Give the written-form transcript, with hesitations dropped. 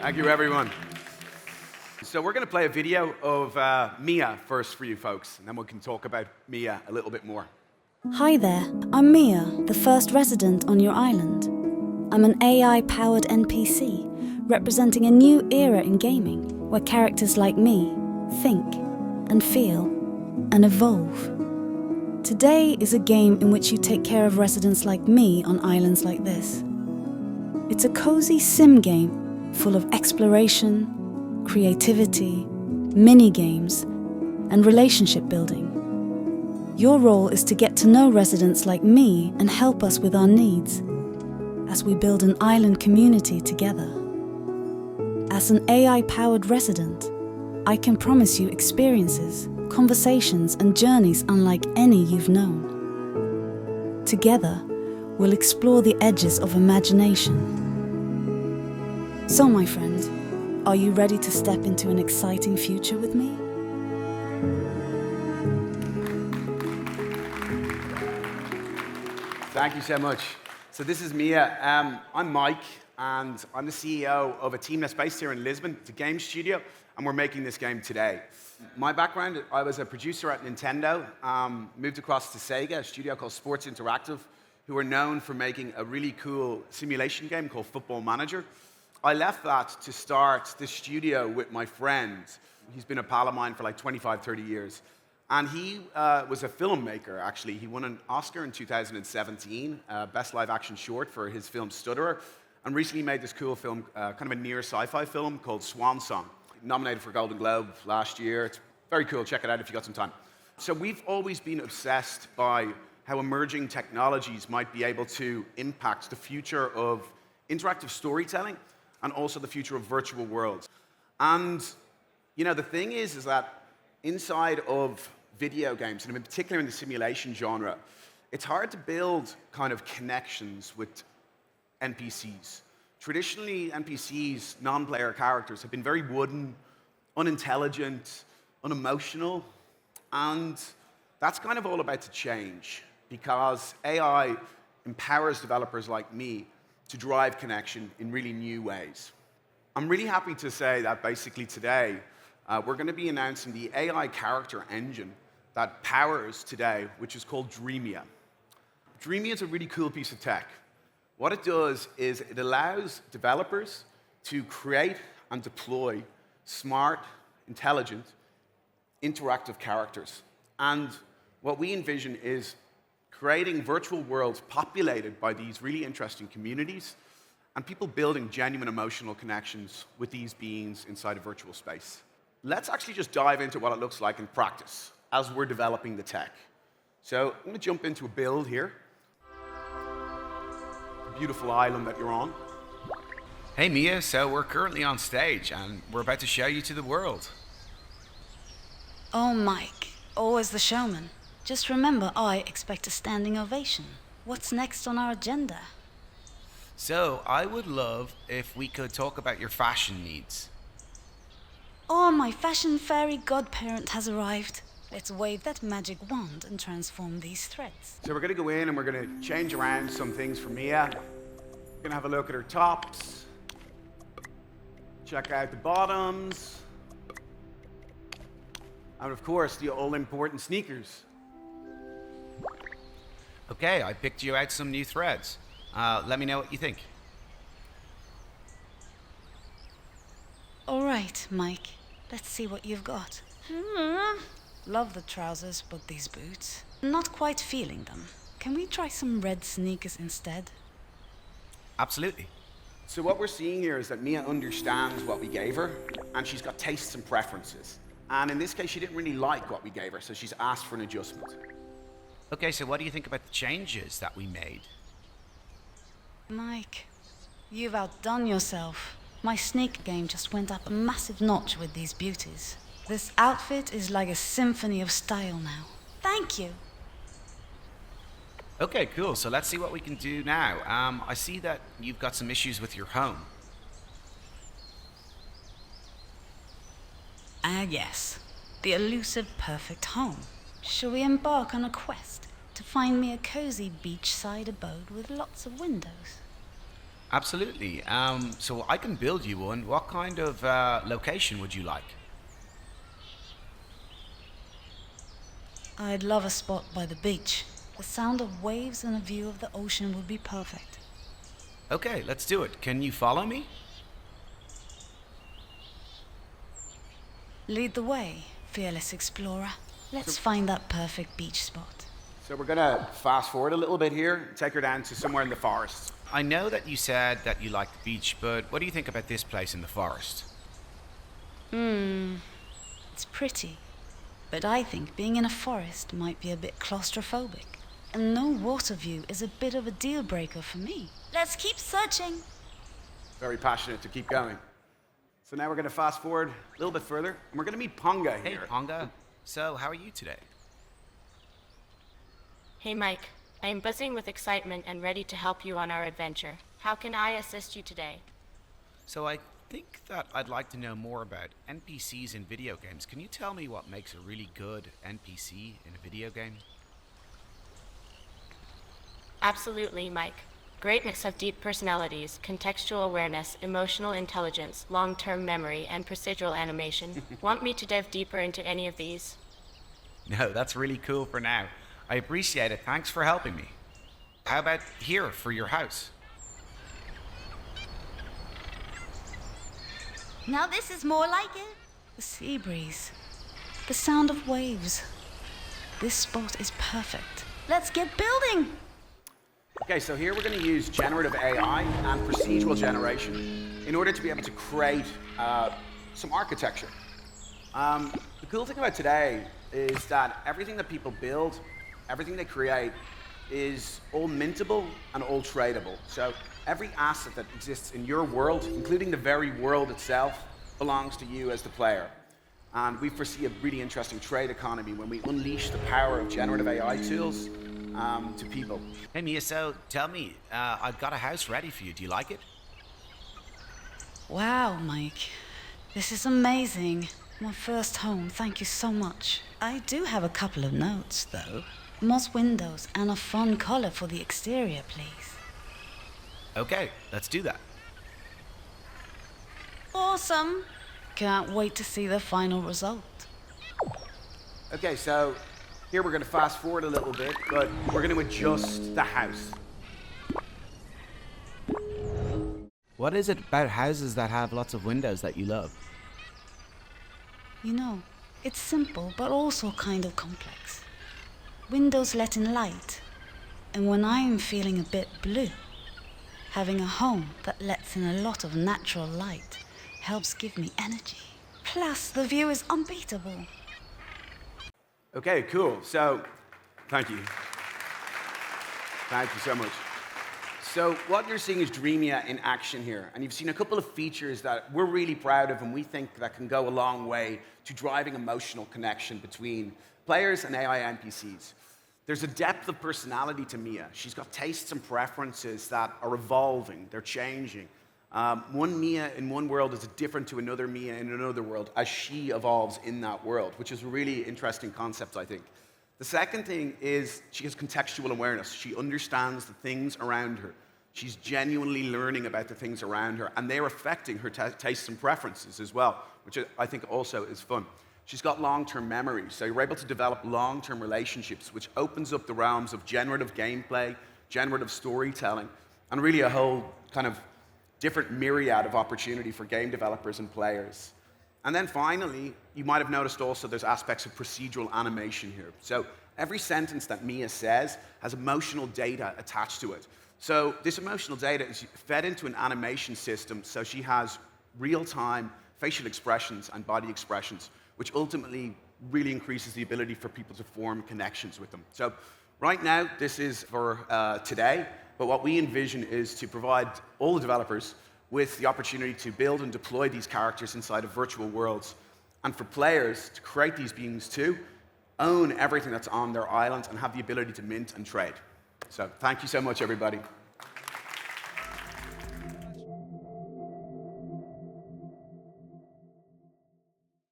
Thank you, everyone. So we're going to play a video of Mia first for you folks, and then we can talk about Mia a little bit more. Hi there, I'm Mia, the first resident on your island. I'm an AI-powered NPC, representing a new era in gaming, where characters like me think and feel and evolve. Today is a game in which you take care of residents like me on islands like this. It's a cozy sim game full of exploration, creativity, mini-games, and relationship building. Your role is to get to know residents like me and help us with our needs as we build an island community together. As an AI-powered resident, I can promise you experiences, conversations, and journeys unlike any you've known. Together, we'll explore the edges of imagination. So, my friend, are you ready to step into an exciting future with me? Thank you so much. So this is Mia. I'm Mike, and I'm the CEO of a team that's based here in Lisbon. It's a game studio, and we're making this game today. My background, I was a producer at Nintendo, moved across to Sega, a studio called Sports Interactive, who are known for making a really cool simulation game called Football Manager. I left that to start this studio with my friend. He's been a pal of mine for like 25, 30 years. And he was a filmmaker, actually. He won an Oscar in 2017, Best Live Action Short for his film Stutterer, and recently made this cool film, kind of a near sci-fi film called Swan Song. Nominated for Golden Globe last year. It's very cool. Check it out if you got some time. So we've always been obsessed by how emerging technologies might be able to impact the future of interactive storytelling and also the future of virtual worlds. And you know, the thing is that inside of video games, and in particular in the simulation genre, it's hard to build kind of connections with NPCs. Traditionally, NPCs, non-player characters, have been very wooden, unintelligent, unemotional, and that's kind of all about to change because AI empowers developers like me to drive connection in really new ways. I'm really happy to say that basically today, we're going to be announcing the AI character engine that powers today, which is called Dreamia. Dreamia is a really cool piece of tech. What it does is it allows developers to create and deploy smart, intelligent, interactive characters. And what we envision is creating virtual worlds populated by these really interesting communities and people building genuine emotional connections with these beings inside a virtual space. Let's actually just dive into what it looks like in practice as we're developing the tech. So I'm going to jump into a build here. The beautiful island that you're on. Hey Mia, so we're currently on stage and we're about to show you to the world. Oh, Mike, always the showman. Just remember, I expect a standing ovation. What's next on our agenda? So I would love if we could talk about your fashion needs. Oh, my fashion fairy godparent has arrived. Let's wave that magic wand and transform these threads. So we're going to go in and we're going to change around some things for Mia. We're going to have a look at her tops. Check out the bottoms. And of course, the all-important sneakers. Okay, I picked you out some new threads. Let me know what you think. All right, Mike. Let's see what you've got. Love the trousers, but these boots. Not quite feeling them. Can we try some red sneakers instead? Absolutely. So what we're seeing here is that Mia understands what we gave her, and she's got tastes and preferences. And in this case, she didn't really like what we gave her, so she's asked for an adjustment. Okay, so what do you think about the changes that we made? Mike, you've outdone yourself. My sneaker game just went up a massive notch with these beauties. This outfit is like a symphony of style now. Thank you. Okay, cool. So let's see what we can do now. I see that you've got some issues with your home. Yes. The elusive perfect home. Shall we embark on a quest to find me a cozy beachside abode with lots of windows? Absolutely. So I can build you one. What kind of location would you like? I'd love a spot by the beach. The sound of waves and a view of the ocean would be perfect. Okay, let's do it. Can you follow me? Lead the way, fearless explorer. Let's find that perfect beach spot. So we're gonna fast forward a little bit here and take her down to somewhere in the forest. I know that you said that you like the beach, but what do you think about this place in the forest? It's pretty. But I think being in a forest might be a bit claustrophobic. And no water view is a bit of a deal breaker for me. Let's keep searching. Very passionate to keep going. So now we're gonna fast forward a little bit further, and we're gonna meet Ponga Hey, here. Ponga. So, how are you today? Hey Mike, I am buzzing with excitement and ready to help you on our adventure. How can I assist you today? So, I think that I'd like to know more about NPCs in video games. Can you tell me what makes a really good NPC in a video game? Absolutely, Mike. Great mix of deep personalities, contextual awareness, emotional intelligence, long-term memory, and procedural animation. Want me to dive deeper into any of these? No, that's really cool for now. I appreciate it. Thanks for helping me. How about here for your house? Now this is more like it. The sea breeze. The sound of waves. This spot is perfect. Let's get building! Okay, so here we're gonna use generative AI and procedural generation in order to be able to create some architecture. The cool thing about today is that everything that people build, everything they create, is all mintable and all tradable. So every asset that exists in your world, including the very world itself, belongs to you as the player. And we foresee a really interesting trade economy when we unleash the power of generative AI tools to people. Hey Mia, so tell me, I've got a house ready for you. Do you like it? Wow, Mike. This is amazing. My first home, thank you so much. I do have a couple of notes, though. Moss windows and a fun color for the exterior, please. Okay, let's do that. Awesome. Can't wait to see the final result. Okay, so here we're gonna fast forward a little bit, but we're gonna adjust the house. What is it about houses that have lots of windows that you love? You know, it's simple, but also kind of complex. Windows let in light, and when I'm feeling a bit blue, having a home that lets in a lot of natural light helps give me energy. Plus, the view is unbeatable. Okay, cool. So, thank you. Thank you so much. So what you're seeing is Dreamia in action here, and you've seen a couple of features that we're really proud of and we think that can go a long way to driving emotional connection between players and AI NPCs. There's a depth of personality to Mia. She's got tastes and preferences that are evolving, they're changing. One Mia in one world is different to another Mia in another world as she evolves in that world, which is a really interesting concept, I think. The second thing is she has contextual awareness. She understands the things around her. She's genuinely learning about the things around her, and they're affecting her tastes and preferences as well, which I think also is fun. She's got long-term memory, so you're able to develop long-term relationships, which opens up the realms of generative gameplay, generative storytelling, and really a whole kind of different myriad of opportunity for game developers and players. And then finally, you might have noticed also there's aspects of procedural animation here. So every sentence that Mia says has emotional data attached to it. So this emotional data is fed into an animation system, so she has real-time facial expressions and body expressions, which ultimately really increases the ability for people to form connections with them. So right now, this is for today, but what we envision is to provide all the developers with the opportunity to build and deploy these characters inside of virtual worlds, and for players to create these beings too, own everything that's on their island, and have the ability to mint and trade. So thank you so much, everybody.